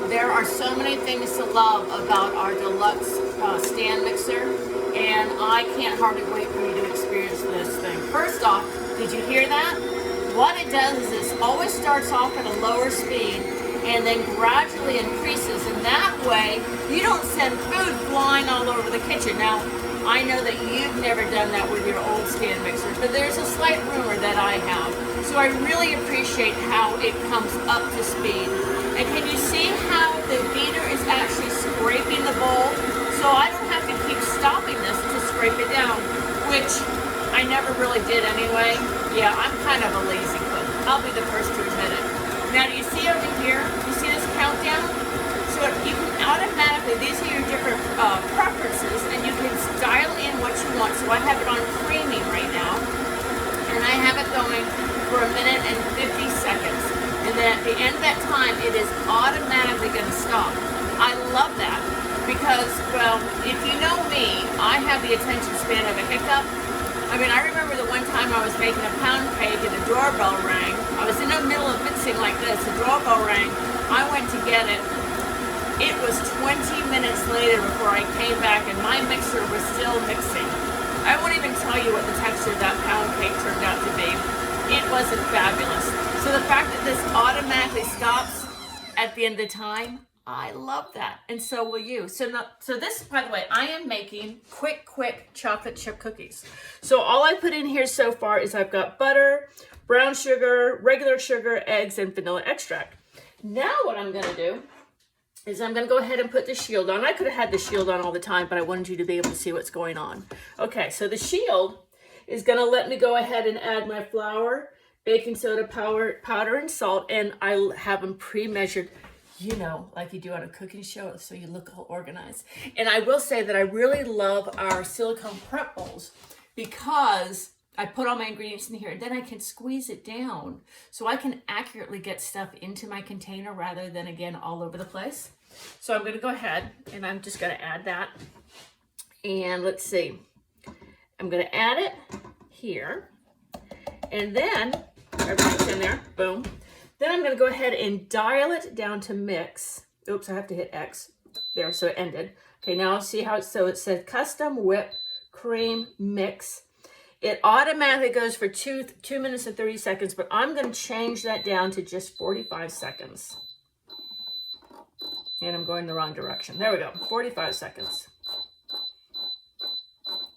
there are so many things to love about our Deluxe stand mixer, and I can't hardly wait for you to experience this thing. First off, did you hear that? What it does is it always starts off at a lower speed and then gradually increases, and that way you don't send food flying all over the kitchen. Now, I know that you've never done that with your old stand mixer, but there's a slight rumor that I have. So I really appreciate how it comes up to speed. And can you see how the beater is actually scraping the bowl? So I don't have to keep stopping this to scrape it down, which I never really did anyway. Yeah, I'm kind of a lazy cook. I'll be the first to admit it. Now, do you see over here? You see this countdown? So you can automatically, these are your different preferences, and you can dial in what you want. So I have it on creamy right now, and I have it going for 1 minute and 50 seconds. And then at the end of that time, it is automatically going to stop. I love that because, well, if you know me, I have the attention span of a hiccup. I mean, I remember the one time I was making a pound cake and the doorbell rang. I was in the middle of mixing like this. The doorbell rang. I went to get it. It was 20 minutes later before I came back and my mixer was still mixing. I won't even tell you what the texture of that pound cake turned out to be. It wasn't fabulous. So the fact that this automatically stops at the end of the time, I love that. And so will you. So this, by the way, I am making quick chocolate chip cookies. So all I put in here so far is I've got butter, brown sugar, regular sugar, eggs, and vanilla extract. Now what I'm gonna do is I'm going to go ahead and put the shield on. I could have had the shield on all the time, but I wanted you to be able to see what's going on. Okay, so the shield is going to let me go ahead and add my flour, baking soda powder, and salt, and I have them pre-measured, you know, like you do on a cooking show, so you look all organized. And I will say that I really love our silicone prep bowls because I put all my ingredients in here, and then I can squeeze it down so I can accurately get stuff into my container rather than, again, all over the place. So I'm going to go ahead and I'm just going to add that. And let's see. I'm going to add it here. And then everything's in there. Boom. Then I'm going to go ahead and dial it down to mix. Oops, I have to hit X. There, so it ended. Okay, now see how so it says custom whip cream mix. It automatically goes for 2 minutes and 30 seconds, but I'm going to change that down to just 45 seconds. And I'm going the wrong direction. There we go, 45 seconds.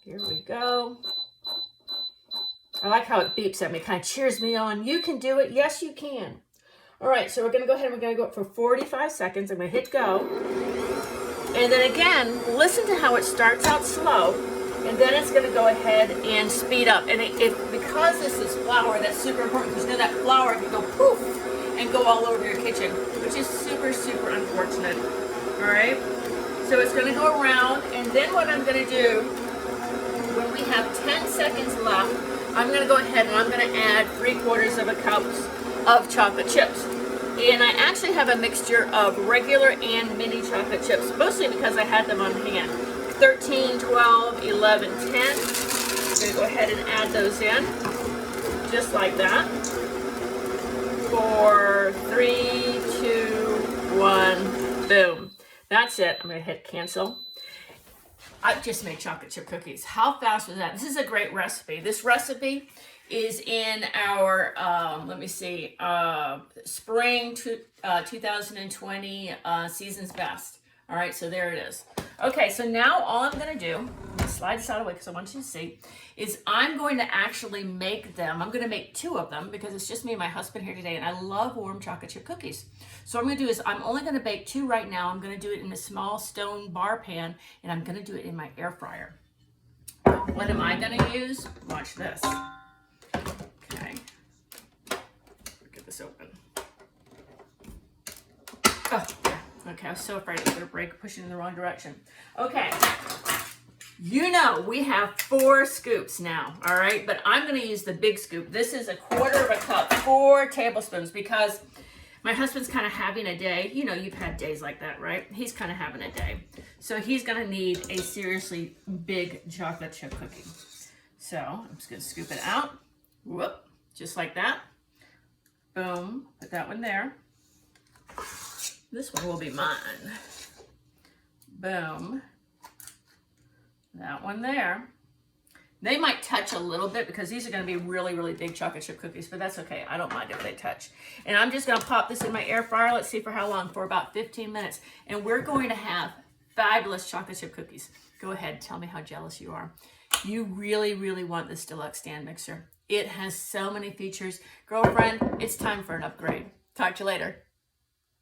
Here we go. I like how it beeps at me, kind of cheers me on. You can do it. Yes, you can. All right, so we're going to go ahead and we're going to go up for 45 seconds. I'm going to hit go. And then again, listen to how it starts out slow. And then it's going to go ahead and speed up. And because this is flour, that's super important because you know that flour can go poof and go all over your kitchen, which is super unfortunate. All right. So it's going to go around, and then what I'm going to do when we have 10 seconds left, I'm going to go ahead and I'm going to add 3/4 cup of chocolate chips. And I actually have a mixture of regular and mini chocolate chips, mostly because I had them on hand. 13, 12, 11, 10. I'm going to go ahead and add those in, just like that. 4, 3, 2, 1, boom. That's it. I'm going to hit cancel. I've just made chocolate chip cookies. How fast was that? This is a great recipe. This recipe is in our, let me see, spring 2020 Season's Best. All right, so there it is. Okay, so now all I'm going to do, I'm going to slide this out of the way because I want you to see, is I'm going to actually make them. I'm going to make 2 of them because it's just me and my husband here today, and I love warm chocolate chip cookies. So what I'm going to do is I'm only going to bake 2 right now. I'm going to do it in a small stone bar pan, and I'm going to do it in my air fryer. What am I going to use? Watch this. Okay. Get this open. Oh, okay, I was so afraid it was going to break, pushing in the wrong direction. Okay, you know we have 4 scoops now, all right? But I'm going to use the big scoop. This is 1/4 cup, 4 tablespoons, because my husband's kind of having a day. You know, you've had days like that, right? He's kind of having a day. So he's going to need a seriously big chocolate chip cookie. So I'm just going to scoop it out. Whoop, just like that. Boom, put that one there. This one will be mine. Boom. That one there. They might touch a little bit because these are going to be really, really big chocolate chip cookies, but that's okay. I don't mind if they touch. And I'm just going to pop this in my air fryer. Let's see for how long. For about 15 minutes. And we're going to have fabulous chocolate chip cookies. Go ahead. Tell me how jealous you are. You really, really want this Deluxe stand mixer. It has so many features. Girlfriend, it's time for an upgrade. Talk to you later.